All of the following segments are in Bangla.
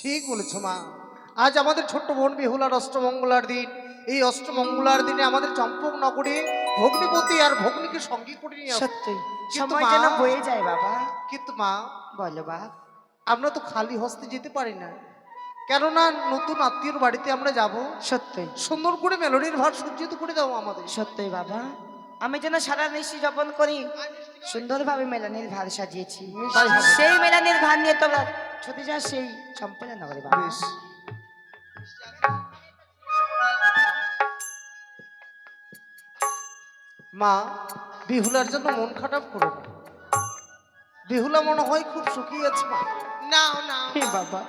ঠিক বলেছো মা। আজ আমাদের ছোট্ট বোন বেহুলার অষ্টমঙ্গলার দিন। এই অষ্টমঙ্গলার দিনে আমাদের চম্পক নগরে ভগ্নিপতি আর ভগ্নিকে সঙ্গী করে নিয়ে আসবো। সত্যি কিন্তু সময় মা, যেন বয়ে যায় বাবা। কিন্তু মা, বলো বাপ। আমরা তো খালি হস্তে যেতে পারি না, কেননা নতুন আত্মীয়র বাড়িতে আমরা যাব। সত্যি সুন্দর করে মেলোডির ভার সজ্জিত করে দাও আমাদের। সত্যি বাবা, আমি যেন সারা নিশি যাপন করি সুন্দরভাবে মেলানির ভার সাজিয়েছি। তাই হবে। সেই মেলানির ভার নিয়ে তোমরা ছুটে যা সেই চম্পলা নগরে বাবা। বেশ। মা, বেহুলার জন্য মন খারাপ করো না। বেহুলা মনে হয় খুব সুখী আছে মা। নাও নাও হে বাবা,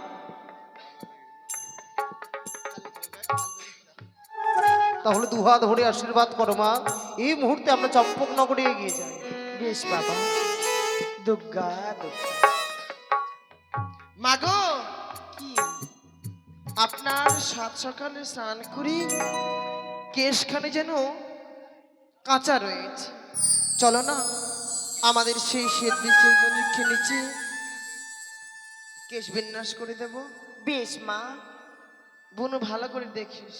তাহলে দুহাত ধরে আশীর্বাদ করো মা। এই মুহূর্তে আমরা চম্পক নগরে এগিয়ে যাই। বেশ বাবা। দুর্গা দুর্গা। মাগো, কি আপনার সাত সকালে স্নান করি কেশখানে যেন কাঁচা রয়েছে। চলো না আমাদের সেই শ্বেত বৃক্ষে নিচে কেশ বিন্যাস করে দেব। বেশ মা। বুনু ভালো করে দেখিস।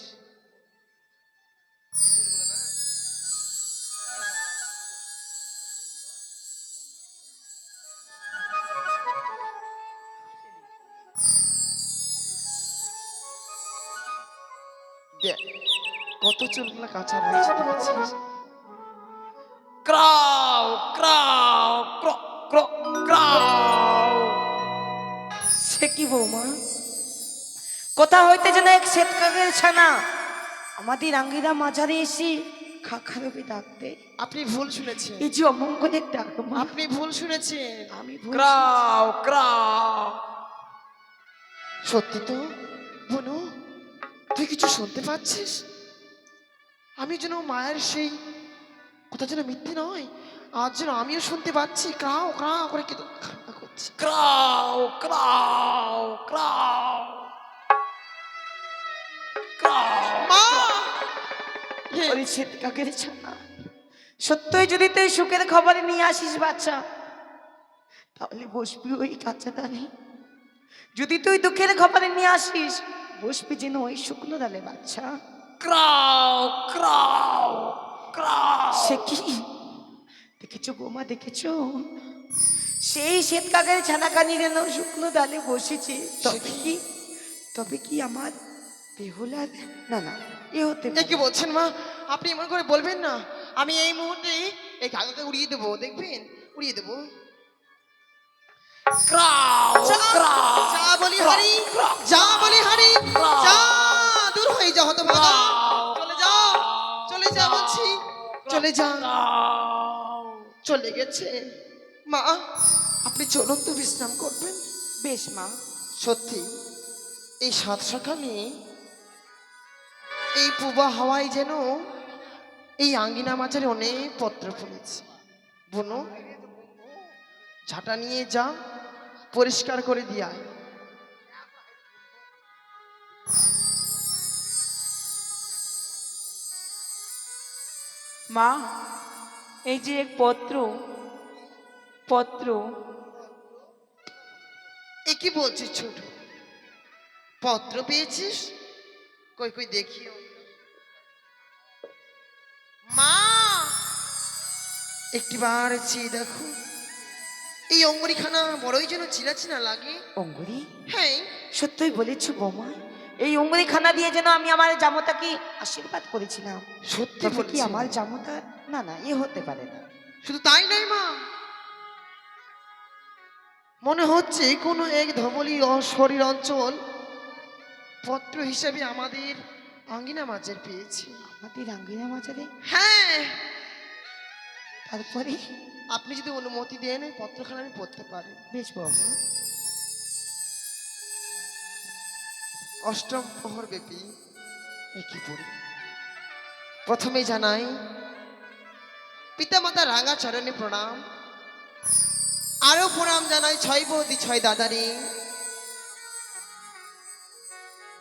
দেখ কত চুলগুলো কাঁচা রয়েছে দেখেছিস? Crow crow ক্র ক্র crow. সে কি বৌমা, কোথা হইতে যেন এক শ্বেতকাকের ছানা আমাদের আঙ্গিরা মাঝারে এসে খাখারবে ডাকতে। আপনি ভুল শুনেছেন, এই যে অমঙ্গলের ডাক মা। আপনি ভুল শুনেছেন। আমি ভুল ক্রাউ ক্রাউ। সত্যি তো বুনু, তুই কিছু শুনতে পাচ্ছিস? আমি যেন মায়ের সেই কথা যেন মিথ্যে নয়, আজ যেন আমিও শুনতে পাচ্ছি ক্রাও ক্রাও করে কি কান্না করছে। Crow crow crow crow. মা ওই শ্বেতকাকের ছানা, সত্যই যদি তুই সুখের খবর নিয়ে আসিস বাচ্চা, তাহলে বসবি ওই কাঁচা ডালে। যদি তুই দুঃখের খবর নিয়ে আসিস, বসবি যেন ওই শুকনো ডালে বাচ্চা। Crow crow crow. সে কি দেখেছো বৌমা, দেখেছো সেই শ্বেতকাকের ছানাকানি যেন শুকনো ডালে বসেছে। তবে কি আমার বেহুলার, না না এ হতে কি বলছেন মা? আপনি এমন করে বলবেন না। আমি এই মুহূর্তে এই কাগজকে উড়িয়ে দেবো, দেখবেন উড়িয়ে দেবো। Crow crow. যা বলি হারি, যা বলি হারি, যা দূর হয়ে যা হতো ভাগা। চলে যা, চলে যা বলছি, চলে যা। চলে গেছে। মা আপনি চলুন তো বিশ্রাম করবেন। বেশ মা। সত্যি এই সাত সকালে এই পূবা হাওয়ায় যেন এই আঙ্গিনা মাঝারে অনেক পত্র ফুলেছে। বোনো ঝাঁটা নিয়ে যা, পরিষ্কার করে দিয়ে আয়। মা, এই যে এক পত্র পত্র। এ কি বলছিস ছোট? পত্র পেয়েছিস? কই কই দেখিও। মা একটিবার চেয়ে দেখো, এই অঙ্গুরিখানা বড়ই যেন চিনা চিনা লাগে। অঙ্গুরি? হ্যাঁ সত্যই বলেছো বৌমা, এই অঙ্গুরি খানা দিয়ে যেন আমি আমার জামতাকে আশীর্বাদ করেছিলাম। সত্যি তবে কি বলছি। আমার জামতা, না না এ হতে পারে না। শুধু তাই নয় মা, মনে হচ্ছে কোনো এক ধবলি শরীর অঞ্চল পত্র হিসেবে আমাদের আঙ্গিনা মাঝের পেয়েছি। আমাদের আঙ্গিনা মাঝারে? হ্যাঁ, তারপরে? আপনি যদি অনুমতি দেন এই পত্রখানা আমি পড়তে পারি। বেশ বৌমা। অষ্টম প্রহর ব্যাপী কি পড়ি? প্রথমে জানাই পিতামাতা রাঙা চরণে প্রণাম। আরো প্রণাম জানাই ছয় বৌদি ছয় দাদারে।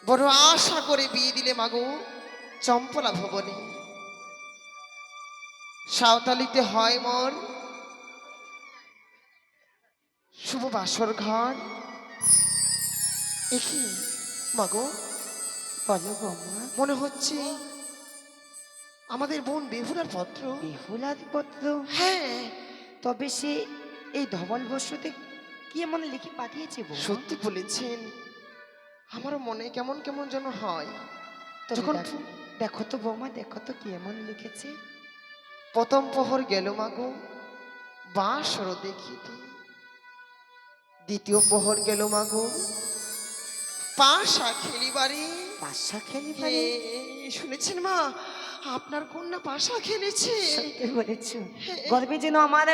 বড় আশা করে বিয়ে দিলে মাগো চম্পলা ভবনে। সাঁওতালিতে হয় মোর শুভ বাসর ঘর। একি মাগো, বলো বৌমা। মনে হচ্ছে আমাদের বোন বেহুলার পত্র। বেহুলার পত্র? হ্যাঁ, তবে সে এই ধবল বস্তুতে কি এমন লিখে পাঠিয়েছে বৌমা? সত্যি বলেছেন। আমারও মনে কেমন কেমন যেন হয়। তবে যখন দেখো তো বৌমা, দেখো তো কি এমন লিখেছে। প্রথম প্রহর গেল মাগো, বাঁশর দেখিতে। দ্বিতীয় প্রহর গেল মাগো, পাশা খেলিবারে। পাশা খেলি হে, শুনেছেন মা, আপনার কন্যা পাশা খেলেছে। সত্যি বলেছো। হ্যাঁ। গর্বে যেন আমার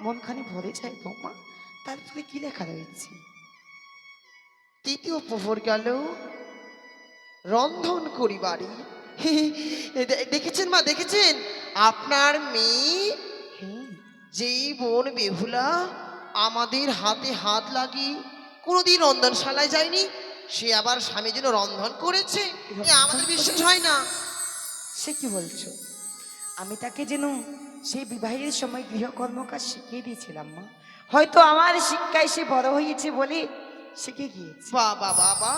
মনখানি ভরে যায় বৌমা। তারপরে কি লেখা রয়েছে? তৃতীয় প্রহর গেল রন্ধন করিবারে। হে, দেখেছেন মা, দেখেছেন আপনার মেয়ে হ্যাঁ, যেই বোন বেহুলা আমাদের হাতে হাত লাগিয়ে কোনোদিন রন্ধনশালায় যায়নি, সে আবার স্বামী যেন রন্ধন করেছে। এ আমাদের বিশ্বাস হয় না। সে কি বলছো? আমি তাকে যেন সেই বিবাহের সময় গৃহকর্মকাজ শিখিয়ে দিয়েছিলাম মা। হয়তো আমার শিক্ষায় সে বড় হয়েছে বলে শিখে গিয়েছে। বাবা বাবা,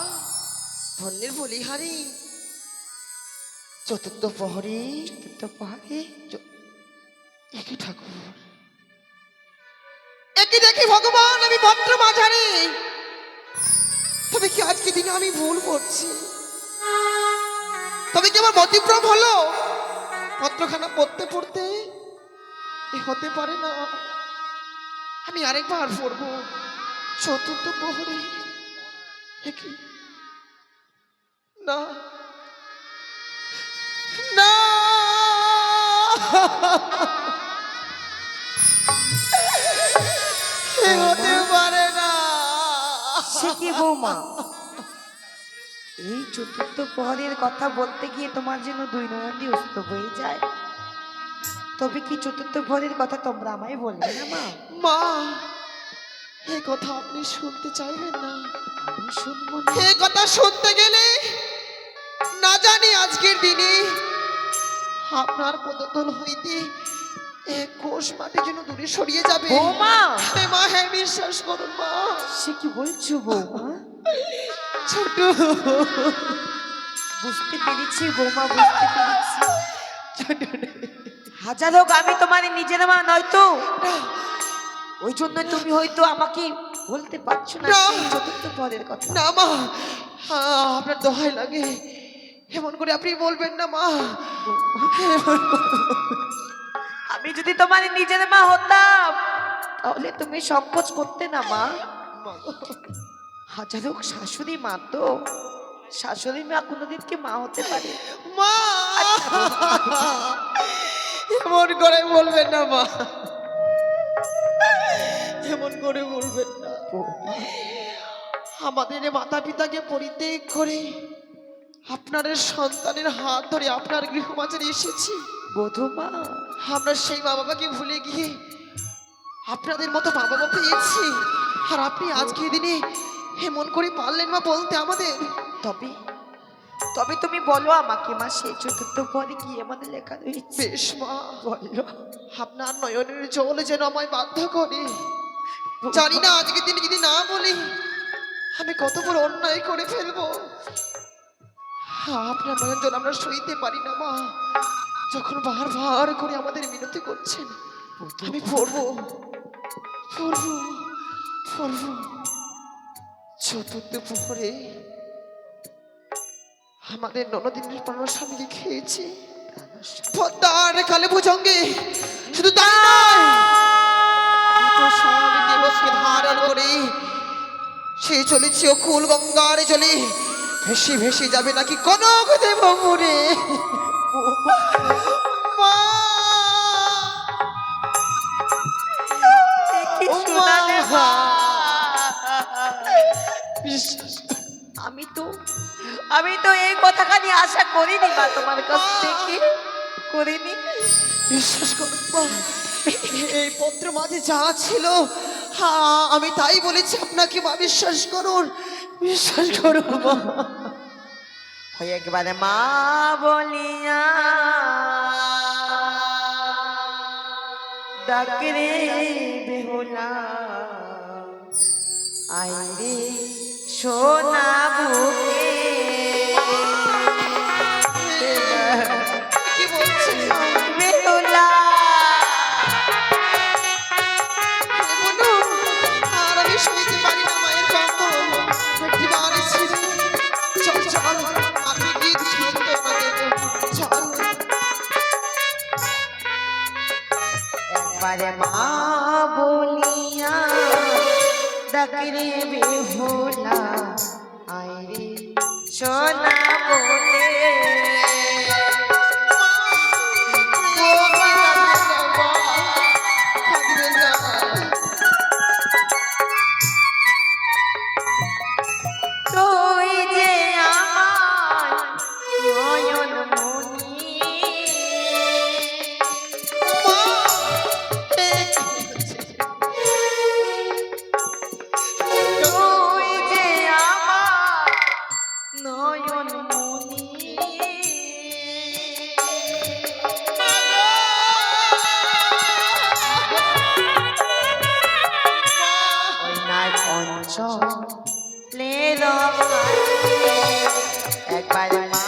ধন্যের বলিহারি। চতুর্থ প্রহরে চতুর্থ প্রহরে একই ঠাকুর, একই দেখি ভগবান, আমি ভদ্র মাঝারি। তবে কি আজকে দিনে আমি ভুল করছি? তবে কি আমার ব্যতিক্রম হলো? পত্রখানা পড়তে পড়তে এ হতে পারে না। আমি আরেকবার পড়বো। চতুর্থ প্রহরে একই, না না, এ হতে পারে না। সে কি বৌমা? এই চতুর্থ প্রহরের কথা বলতে গিয়ে তোমার যেন দুই নয়ন দিয়ে অস্ত হয়ে যায়। তবে কি চতুর্থ প্রহরের কথা তোমরা আমায় বলবে না মা? মা, এই কথা আপনি শুনতে চাইবেন না। আমি শুনবো না। এই কথা শুনতে গেলে না জানি আজকের দিনে আপনার পদতল হইতে এক কোষ মাটি যেন দূরে সরিয়ে যাবে। বৌমা! হে মা, হ্যাঁ বিশ্বাস করুন মা। সে কি বলছো বৌমা? ছোট বুঝতে পেরেছি বৌমা, বুঝতে পেরেছি। ছোট হাজার হোক আমি তোমার নিজের মা নয়তো, ওই জন্য তুমি হয়তো আমাকে বলতে পারছো না না। সেই চতুর্থ পদের কথা। না মা, আপনার দোহাই লাগে, এমন করে আপনি বলবেন না মা। এমন আমি যদি তোমার নিজের মা হতাম তাহলে তুমি সংকোচ করতে না মা। হাজার হোক শাশুড়ি মা তো, শাশুড়ি মা কোনোদিন কি মা হতে পারে? মা, এমন করে বলবেন না মা, এমন করে বলবেন না। আমাদের মাতা পিতাকে পরিত্যাগ করে আপনার সন্তানের হাত ধরে আপনার গৃহমাঝারে এসেছি। বধূমা, আমরা সেই মা বাবাকে ভুলে গিয়ে আপনাদের মতো মা বাবা পেয়েছি, আর আপনি আজকে দিনে এমন করে পারলেন মা বলতে আমাদের। তবে তবে তুমি বলো আমাকে মা, সেই চতুর্থ পদে কি আমাদের লেখা রয়েছে? বেশ মা, বলো। আপনার নয়নের জল যেন আমায় বাধ্য করে। জানি না আজকের দিনে যদি না বলি আমি কত বড় অন্যায় করে ফেলবো। আপনার নয়ন জল আমরা সইতে পারি না মা। যখন বারবার করে আমাদের মিনতি করছেন, আমি পড়বো পড়বো পড়বো। চতুর্থ প্রহরে আমাদের ননদিনের প্রাণস্বামীকে খেয়েছি পদ্মার কালে ভুজঙ্গে। শুধু তাই নয়, দুটো স্বামী দেবকে ধারণ করে সে চলেছে অকুল গঙ্গার জলে, ভেসে ভেসে যাবে নাকি কনক দেব মুরে। মা, কি ও শোনালে মা। মা? বিশ্বাস আমি তো এই কথাখানি আশা করিনি মা তোমার কাছ থেকে, করিনি। বিশ্বাস করুন মা, এই পত্র মাঝে যা ছিল আমি তাই বলেছি আপনাকে মা। বিশ্বাস করুন, বিশ্বাস করুন মা। হয় একবারে মা বলিয়া ডাকে রে বেহুলা, আয় রে সোনা বুকে কি বলছিস বেহুলা বলুন আর আমি সইতে পারি না মায়ের কষ্ট একটি বাড়ি ছিল চল চল আমি গীত সান্ত্বনা দেব চল একবারে মা বলিয়া ডাকরে বেহুলা আইরে সোনা বলে তুই যে আমার নয়ন মনি তুই যে আমার নয়ন মনি ওই নাই অঞ্চলের একবার মা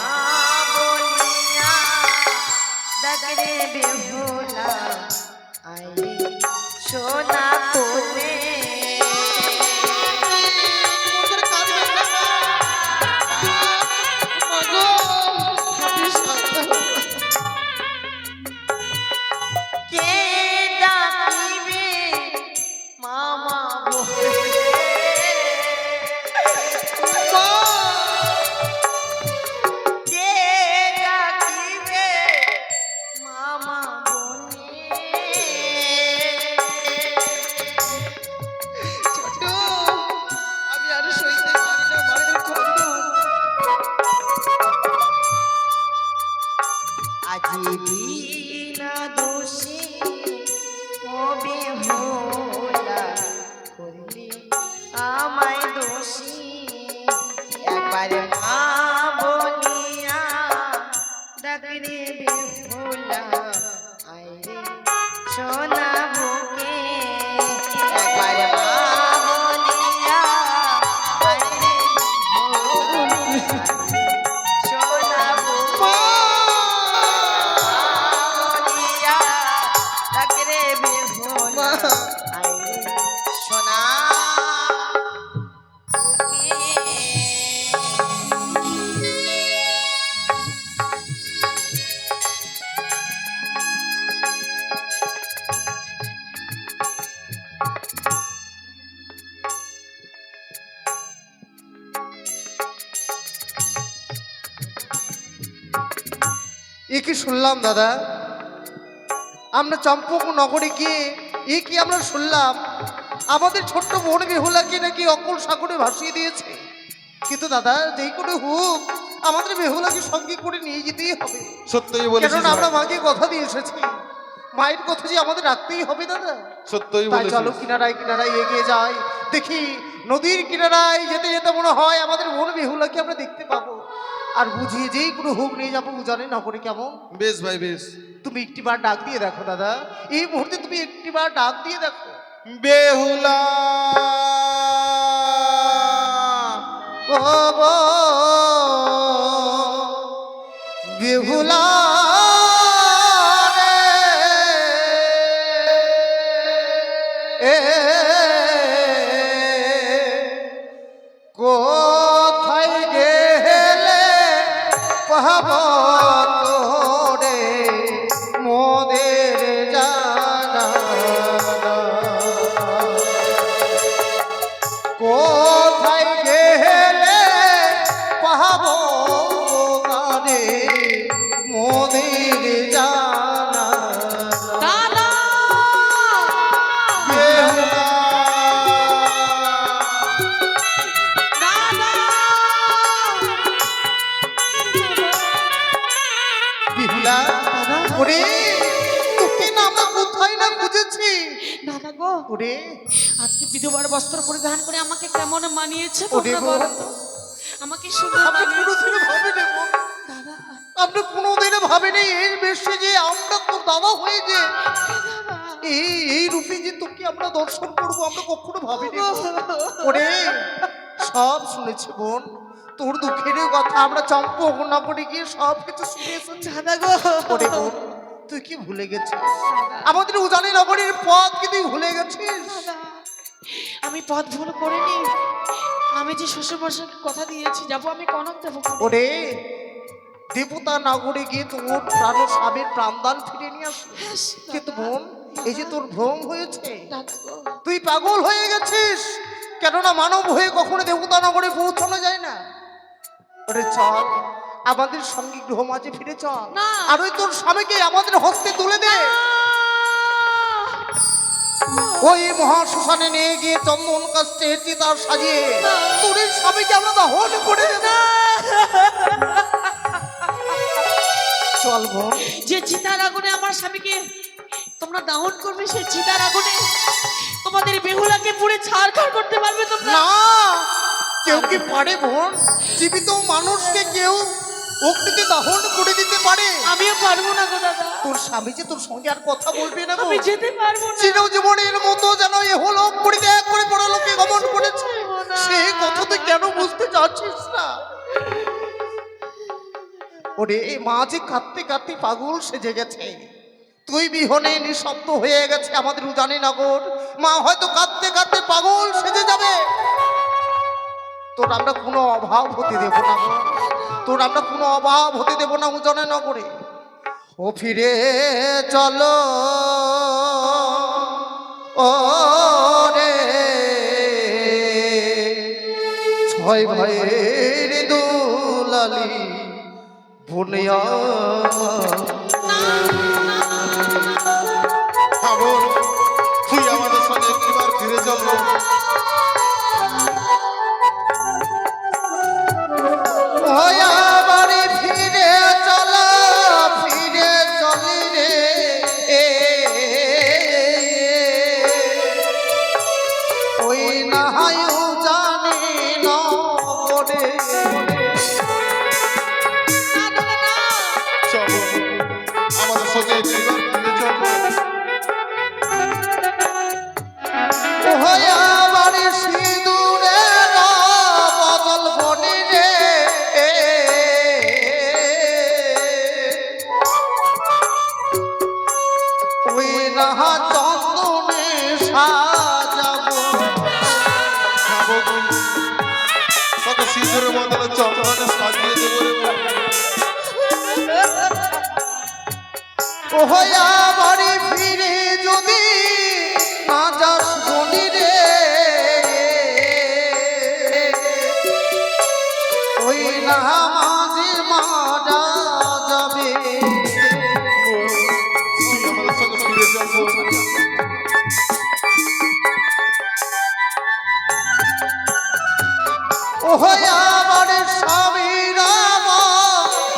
বলিয়া ডাকরে বেহুলা আইরে সোনা কোলে কে ডাকিবে মামা বলে কে ডাকিবে মামা বলে ছোট আমি আর সইতে পারি না মায়ের কষ্ট আজি বিনা দোষী ও বেহুলা করলি আমায় দোষী একবার মা বলিয়া ডাকরে বেহুলা আইরে সোনা বুকে একবার মা বলিয়া আইরে সোনা বুকে বলিয়া ডাকরে বেহুলা আইরে সোনা এ কি শুনলাম দাদা, আমরা চম্পক নগরে গিয়ে এ কি আমরা শুনলাম আমাদের ছোট্ট বোন বেহুলাকে নাকি অকল সাগরে ভাসিয়ে দিয়েছে। কিন্তু দাদা যেই করে হোক আমাদের বেহুলাকে সঙ্গে করে নিয়ে যেতেই হবে, সত্যই বলেছিস কেননা আমরা ভাই। মাকে কথা দিয়ে এসেছি, মায়ের কথা যে আমাদের রাখতেই হবে দাদা। সত্যই তাই চলো বলেছিস। কিনারায় কিনারায় এগিয়ে যাই, দেখি নদীর কিনারায় যেতে যেতে মনে হয় আমাদের বোন বেহুলাকে আমরা দেখতে পাবো, আর বুঝিয়ে যেই কোনো হোক নিয়ে যাবো উজানে নগরে। কেমন? বেশ ভাই বেশ। তুমি একটিবার ডাক দিয়ে দেখো দাদা, এই মুহূর্তে তুমি একটিবার ডাক দিয়ে দেখো। বেহুলা ও গো বেহুলা রে, এ কোথায় গেলে পাব তোরে মোদের জানা, কোথায় গেলে পাব তারে মোদের জানা। দাদা বেহুলা দাদা বিহুলা, ওরে তোকে না আমরা কোথায় না খুঁজেছি। দাদা গো ওরে আজকে বিধবার বস্ত্র পরিধান করে আমাকে কেমন মানিয়েছে ওরে তোমরা গো, বলো তো? আমাকে সুন্দর আমরা মানিয়েছে। কোনোদিনও ভাবিনি গো, দাদা আমরা কোনোদিনও ভাবিনি এর বেশি যে আমরা তোর দাদা হয়ে যে দাদা এই রূপে যে তোকে আমরা দর্শন করবো আমরা কখনো ভাবিনি গো। ওরে সব শুনেছি বোন, তোর দুঃখের কথা আমরা চম্পক নগরে গিয়ে সব কিছু শুনে এসেছি। দাদা গো, ওরে বোন, তুই কি ভুলে গেছিস? আমাদের উজানি নগরীর পথ কি তুই ভুলে গেছিস? আমি পথ ভুল করিনি। আমি যে শ্বশুর মশাইকে কথা দিয়েছি যাবো, আমি কনক দেবো। ওরে দেবতা নগরে গিয়ে তোর প্রাণ স্বামীর প্রাণদান ফিরে নিয়ে আসবে। কিন্তু বোন, এই যে তোর ভ্রম হয়েছে, দাদা গো, তুই পাগল হয়ে গেছিস। কেননা মানব হয়ে কখনো দেবতা নগরে পৌঁছানো যায় না। ওরে চল আমাদের সঙ্গে গৃহ মাঝে ফিরে চল, না। আর ওই তোর স্বামীকে আমাদের হস্তে তুলে দে। ওই মহাশ্মশানে নিয়ে গিয়ে চন্দন কাস্তে চিতার সাজিয়ে তোর এই স্বামীকে আমরা দহন করে দেব। চল বোন। যে চিতার আগুনে আমার স্বামীকে তোমরা দাহন করবে, সেই চিতার আগুনে তোমাদের বেহুলাকে পুড়ে ছাড়খাড় করতে পারবে তোমরা? না, কেউ কি পারে বোন? জীবিত মানুষকে কেউ অগ্নিতে দহন করে দিতে পারে? আমিও পারবো না গো দাদা, তোর স্বামী যে তোর সঙ্গে আর কথা বলবে না গো। আমি যেতে পারবো না। চিরজীবনের মতো যেন এহলোক পরিত্যাগ করে পরলোকে গমন করেছে, সেই কথা তুই কেন বুঝতে চাচ্ছিস না? ওরে মা যে কাঁদতে কাঁদতে পাগল সেজে গেছে, তুই বিহনে নিঃশব্দ হয়ে গেছে আমাদের উজানি নগর। মা হয়তো কাঁদতে কাঁদতে পাগল সেজে যাবে। তোর আমরা কোনো অভাব হতে দেব না গো, তোর আমরা কোনো অভাব হতে দেব না উজানি নগরে। ও ফিরে চলো ও রে ছয় ভাইয়ের দুলালি বুনিয়া। হ্যাঁ বোন, তুই আমাদের সঙ্গে একটিবার ফিরে চল। ওয়া বাড়ি ফিরে চলো, ফিরে চলি রে ওই নাহায়ু জানি নগরে। চল আমাদের সঙ্গে একটিবার ফিরে চল। ওয়া বাড়ি সিঁদুরের বদল বনি রে ওই নাহা চন্দনে সাজাবো। হ্যাঁ বোন, তোকে সিঁদুরের বদলে চন্দনে সাজিয়ে দেবো রে বোন। ওহয়া বাড়ি ফিরে যদি না যাস বনি রে ওই না মাঝে মারা যাবে। তুই আমাদের সঙ্গে ফিরে চল বোন। ওহয়া বাড়ি স্বামীরা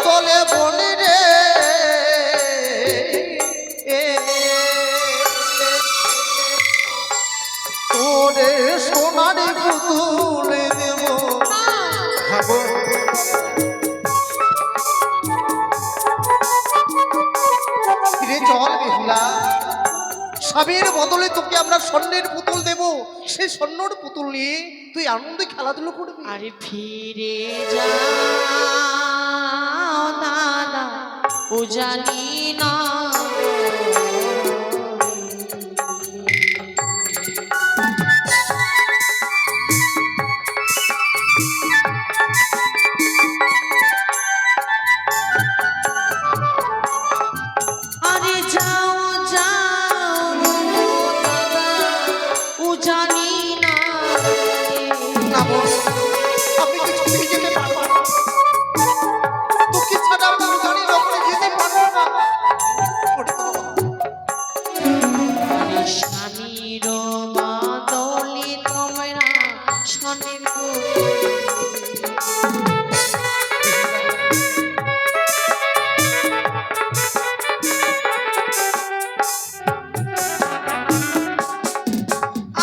তলে বনি রে তোরে সোনার পুতুল দেব। হ্যাঁ বোন, ফিরে চল বেহুলা, স্বামীর বদলে তোকে আমরা স্বর্ণের পুতুল দেব। সেই স্বর্ণের পুতুল নিয়ে তুই আনন্দে খেলাধুলো করবি। আরে ফিরে যাও দাদা, ও জানি না আরে যাও যাও দাদা, ও জানি না না বোন, আপনি কিছুতেই যেতে পারবেন না। তোকে ছাড়া আমরা জানি না করে যেতে পারবো না। আরে স্বামীর বদলে তোমরা স্বর্ণের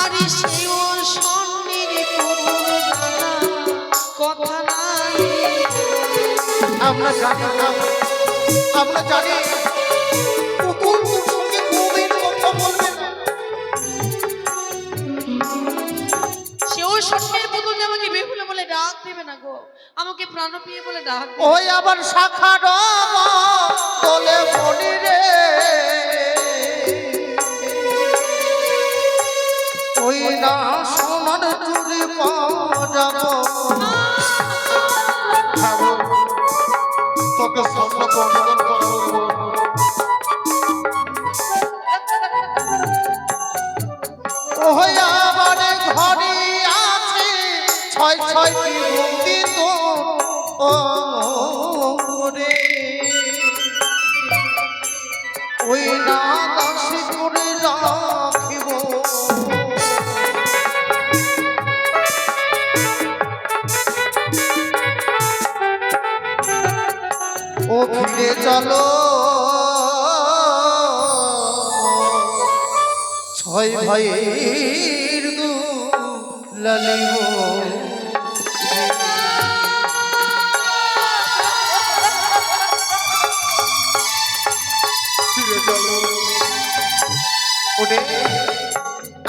আরে সেও স্বর্ণের পুতুল দাদা, কথা নাই আমরা জানি না, আমরা জানি পুতুল তোর সঙ্গে কোনোদিন কথা বলবে না। সেও স্বর্ণের পুতুল যে আমাকে বেহুলা না গো, আমাকে প্রাণপ্রিয় বলে ডাক দিও। ওই আবার শাখা দলে মনি রে, ওই না সোনার চুরি পাজাবো। খাবো তোকে স্বপ্ন বন্ধন করবো ওই আবার ঘরে আছে ছয় ছয়টি বন্দি তো ও রে, ওই না দাসী করে রাখিব। ও ফিরে চলো ছয় ভাইয়ের দুলালিব। ফিরে চলো। ওরে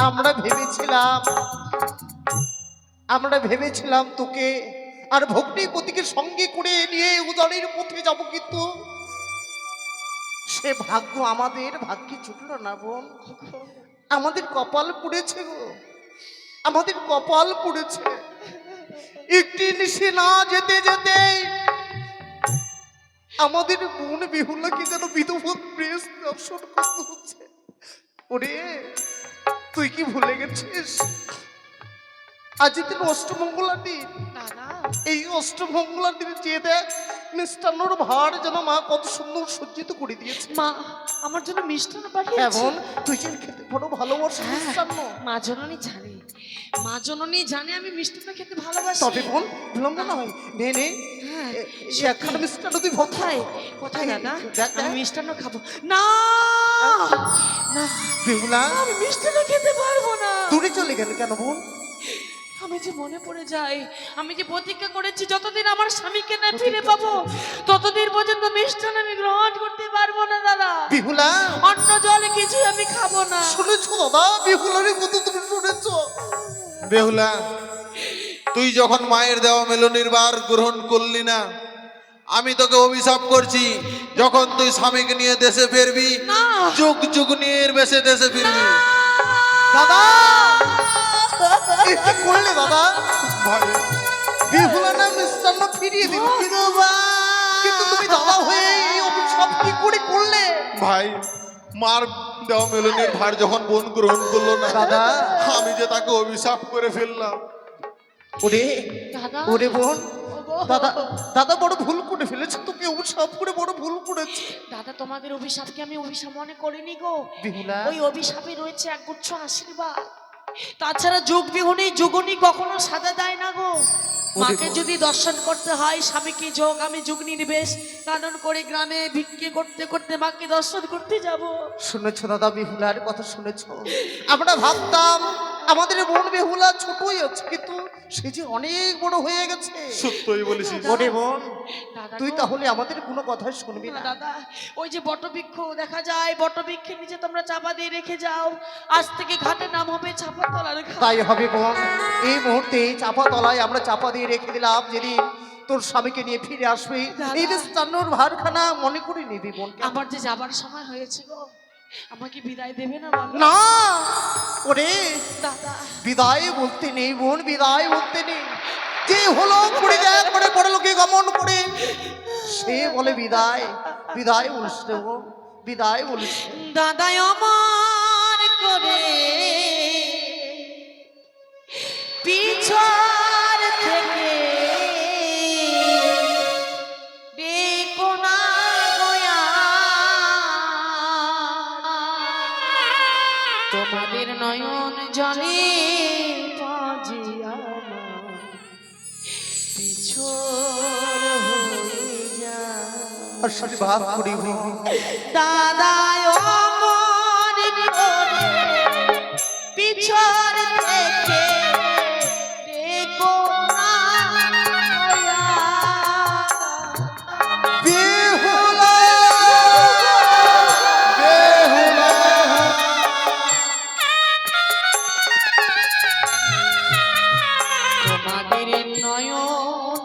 আমরা ভেবেছিলাম তোকে আর ভক্তি পতিকে সঙ্গে করে নিয়ে উদারের পথে যাব, কিন্তু সে ভাগ্য আমাদের ভাগ্যে জুটলো না বোন। আমাদের কপাল পুড়েছে গো, আমাদের কপাল পুড়েছে। একটি নিশে না যেতে যেতে আমাদের বোন বেহুলাকে যেন বিধবা প্রেস দর্শন করতে হচ্ছে। ওরে তুই কি ভুলে গেছিস আজ দিন অষ্টমঙ্গলার দিন? দাদা, এই অষ্টমঙ্গলার দিনে চেয়ে দেখ মিষ্টান্নর ভার যেন মা কত সুন্দর সজ্জিত করে দিয়েছে। মা আমার জন্য মিষ্টান্ন পাঠিয়েছে। এমন তুই যে খেতে বড় ভালোবাসিস মিষ্টান্ন। মা জননী জানে, মা জননী জানে আমি মিষ্টান্ন খেতে ভালোবাসি। তবে বোন বিলম্ব না হয়, নে নে হ্যাঁ, একখানা মিষ্টান্ন তুই ভোগ খাই। কোথায় দাদা? দেখ, আমি দেখ। মিষ্টান্ন খাবো না। না, বেহুলা আমি মিষ্টান্ন খেতে পারবো না। দূরে চলে গেল কেন বোন? আমি যে মনে পড়ে যাই, আমি যে প্রতিজ্ঞা করেছি যতদিন আমার স্বামীকে না ফিরে পাবো ততদিন পর্যন্ত মিষ্টান্ন আমি গ্রহণ করতে পারবো না দাদা। বেহুলা অন্য জলে কিছু আমি খাবো না। শুনেছো দাদা, বেহুলারই কত তুমি শুনেছো? বেহুলা, তুই যখন মায়ের দেওয়া মেলনির বার গ্রহণ করলি না, আমি তোকে অভিশাপ করছি, যখন তুই স্বামীকে নিয়ে দেশে ফিরবি যুগ যুগ নিয়ে এর বেশে দেশে ফিরবি। দাদা এ কি করলে দাদা? ভাই বেহুলা না মিষ্টান্ন ফিরিয়ে দিল, কিন্তু তুমি দাদা হয়ে এই অভিশাপ কি করে করলে? ভাই, মার দেওয়া মেলনির ভার যখন বোন গ্রহণ করলো না দাদা আমি যে তাকে অভিশাপ করে ফেললাম। ওরে দাদা, ওরে বোন, ওগো। দাদা দাদা বড় ভুল করে ফেলেছে, তোকে অভিশাপ করে বড় ভুল করেছে। দাদা তোমাদের অভিশাপকে আমি অভিশাপ মনে করিনি গো। বেহুলা ওই অভিশাপে রয়েছে একগুচ্ছ আশীর্বাদ। তাছাড়া যুগ বিহুনি যুগনি কখনো সাজা দেয় না গো। মাকে যদি দর্শন করতে হয় স্বামীকে যোগ, আমি যুগ নির্বেশ কানন করে গ্রামে ভিক্ষে করতে করতে মাকে দর্শন করতে যাব। শুনেছো দাদা, বেহুলার কথা শুনেছো? আমরা ভাবতাম আমাদের বোন বেহুলা ছোটই আছে, কিন্তু সে যে অনেক বড় হয়ে গেছে। সত্যই বলেছিস। ওরে বোন, দাদা তুই গো, তাহলে আমাদের কোনো কথাই শুনবি না না? দাদা, ওই যে বটবৃক্ষ দেখা যায়, বটবৃক্ষের নিচে তোমরা চাপা দিয়ে রেখে যাও। আজ থেকে ঘাটে নাম হবে চাপা তলার ঘাট। তাই হবে বোন, এই মুহূর্তে চাপা তলায় আমরা চাপা দিয়ে রেখে দিলাম, যেদিন তোর স্বামীকে নিয়ে ফিরে আসবে দাদা। এই মিষ্টান্নর ভারখানা মনে করে নিবি বোন। আমার যে যাবার সময় হয়েছে গো, আমাকে বিদায় দেবে না বলো? না ওরে, দাদা, বিদায় বলতে নেই বোন, বিদায় বলতে নেই। যে হলো করে দেখ করে বড় লোকে গমন করে সে বলে বিদায়, বিদায় বলিস রে বোন, বিদায় বলিস। দাদাই আমার করে পিছর থেকে ডেকো না গয়া, তোমাদের নয়ন জলে বাজিয়া পিছর হয়ে যায়। আশীর্বাদ করি বোন। দাদায় অমর করে পিছর থেকে ডেকো না গয়া। বেহুলা, বেহুলা, তোমাদের নয়ন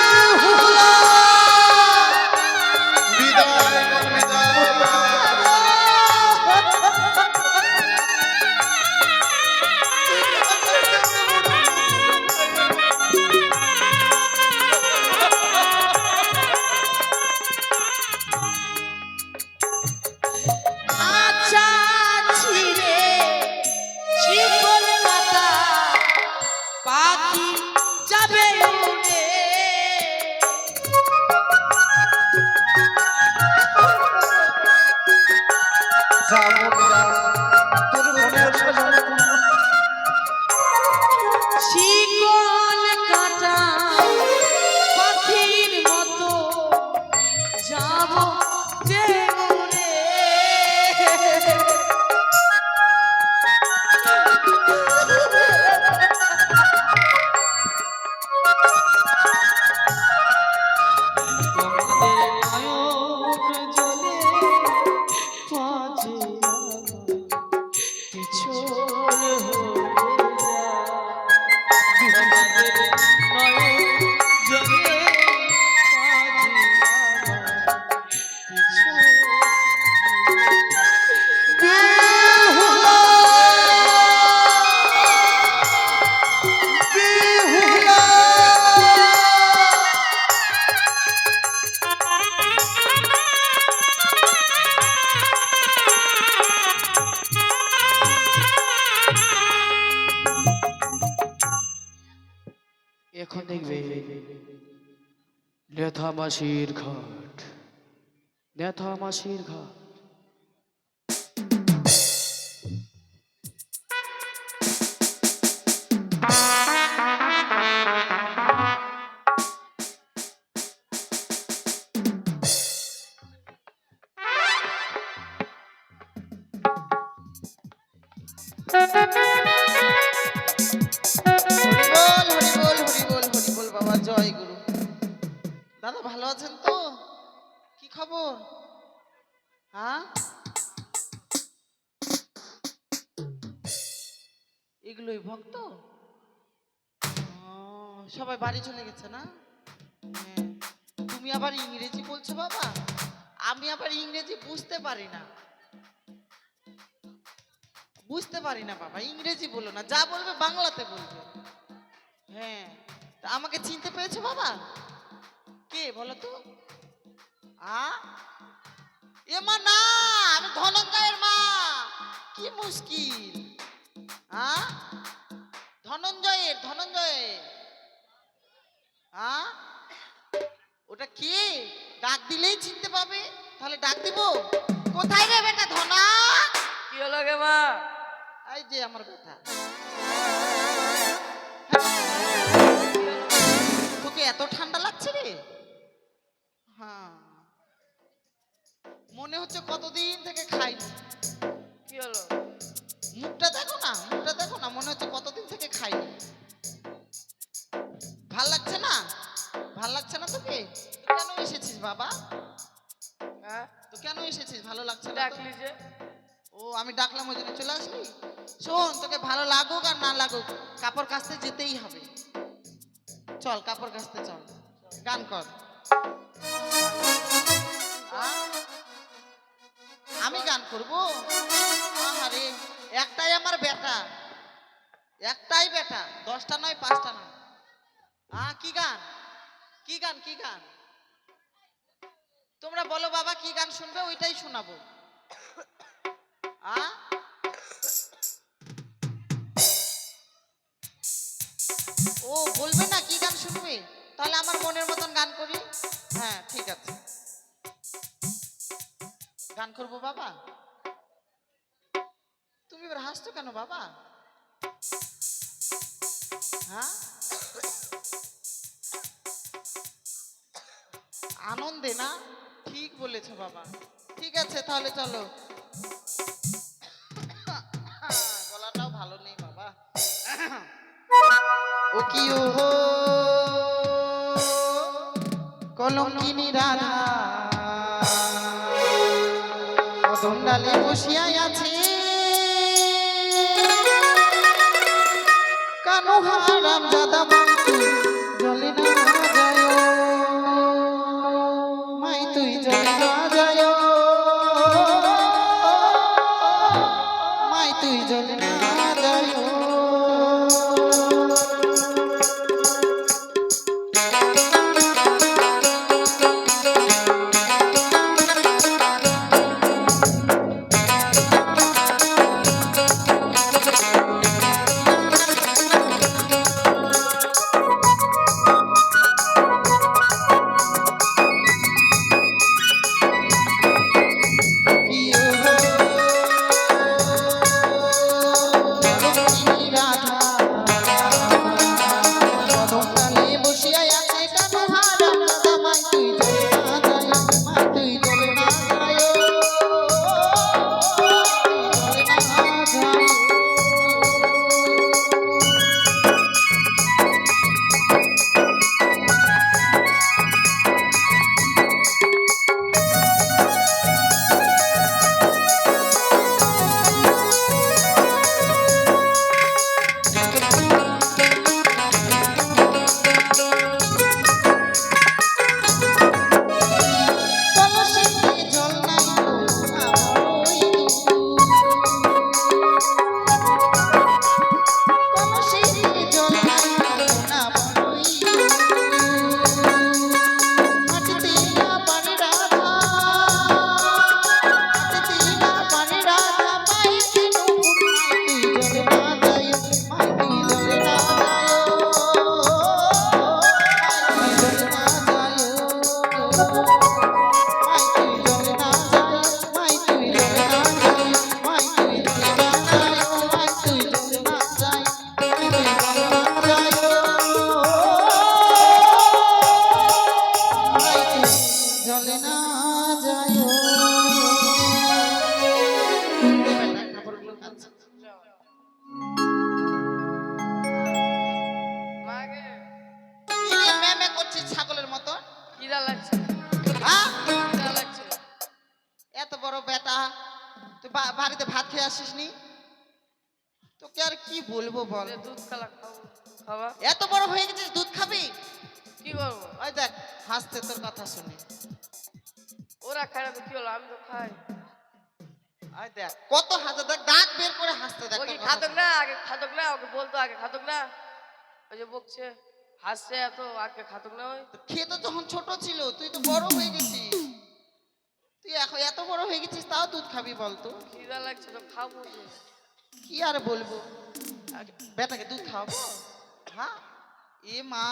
বেহুলা বিদায় মন বিদায়। আচ্ছা ছিড়ে শিকল কাটা পাখি যাবে উড়ে। যাবো বিরাজ, তোর মনের সাজা শিকল কাটা পাখির মতো যাব যে উড়ে। বেহুলা বেহুলা এখন দেখবে নেথা মাসির ঘাট, নেথা মাসির ঘাট। হরিবল হরিবল হরিবল হরিবল বাবা, জয় গুরু। দাদা ভালো আছেন তো? কি খবর? হ্যাঁ, এগুলোই ভক্ত। ও, সবাই বাড়ি চলে গেছে না? হ্যাঁ। তুমি আবার ইংরেজি বলছো বাবা? আমি আবার ইংরেজি বুঝতে পারি না, বুঝতে পারি না বাবা। ইংরেজি বলো না, যা বলবে বাংলাতে বলবে। হ্যাঁ, তা আমাকে চিনতে পেরেছো বাবা? কে বলো তো? এ মা না, আমি ধনঞ্জয়ের মা। কি মুশকিল! ধনঞ্জয়ের, ধনঞ্জয়ের। ওটা কে? ডাক দিলেই চিনতে পাবে। তাহলে ডাক দিব। কোথায় রে বেটা ধনা? কি হলো গে মা? এই যে আমার কথা। তোকে এত ঠান্ডা লাগছে রে? হ্যাঁ, মনে হচ্ছে কতদিন থেকে খাইনি। কি হলো? মুখটা দেখো না, মুখটা দেখো না, মনে হচ্ছে কতদিন থেকে খাইনি। ভাল লাগছে না? ভাল লাগছে না তোকে? তো কেন এসেছিস বাবা? হ্যাঁ, তো কেন এসেছিস? ভালো লাগছে না তো? ডাকলি যে? ও, আমি ডাকলাম ওই জন্য চলে আসলি? শোন, তোকে ভালো লাগুক আর না লাগুক, কাপড় কাচতে যেতেই হবে। চল কাপড় কাচতে চল, গান কর। আমি গান করবো? আরে একটাই আমার বেটা, একটাই বেটা, 10টা নয় 5টা নয়। কি গান? কি গান? কি গান? তোমরা বলো বাবা, কি গান শুনবে ওইটাই শোনাবো। ও বলবে না কি গান শুনবে? তাহলে আমার মনের মতন গান করি। হ্যাঁ ঠিক আছে, গান করবো বাবা। তুমি এবার হাসছো কেন বাবা? হ্যাঁ, আনন্দে না? ঠিক বলেছো বাবা। ঠিক আছে তাহলে চলো। গলাটাও ভালো নেই বাবা। ও কি ও কলঙ্কিনী রাধা কদম ডালে বসিয়া আছে, কানু হারাম দাদা মাই তুই জলে না যায় মাই তুই জলে না যায় মাই তুই জলে না যায় জলে না যায় মাকে ম্যামে করছিস ছাগলের মতো কিরা লাগছে হ্যাঁ কিরা লাগছে এত বড় বেটা তুই বাড়িতে ভাত খেয়ে আসিস নি তোকে আর কি বলবো বল যে দুধ খালা খাবো খাবা এত বড় হয়ে গেছিস দুধ খাবি কি করবো ওই দেখ হাসতে তোর কথা শুনে ওরা খায় না তো কি হলো আমি তো খাই ওই দেখ কত হাজার দেখ দাঁত বের করে হাসতে দেখ ও কি তোর কথা খাতক শুনে। না আগে খাতক না ওকে বলতো আগে খাতক না ওই যে বকছে হাসছে এত আগে খাতক না ওই খেয়ে তো যখন ছোট ছিল তুই তো বড় হয়ে গেছিস তুই এখন এত বড় হয়ে গেছিস তাও দুধ খাবি বলতো খিদা লাগছে তো খাবো কি? কি আর বলবো বেটাকে দুধ খাওয়াবো হ্যাঁ এ মা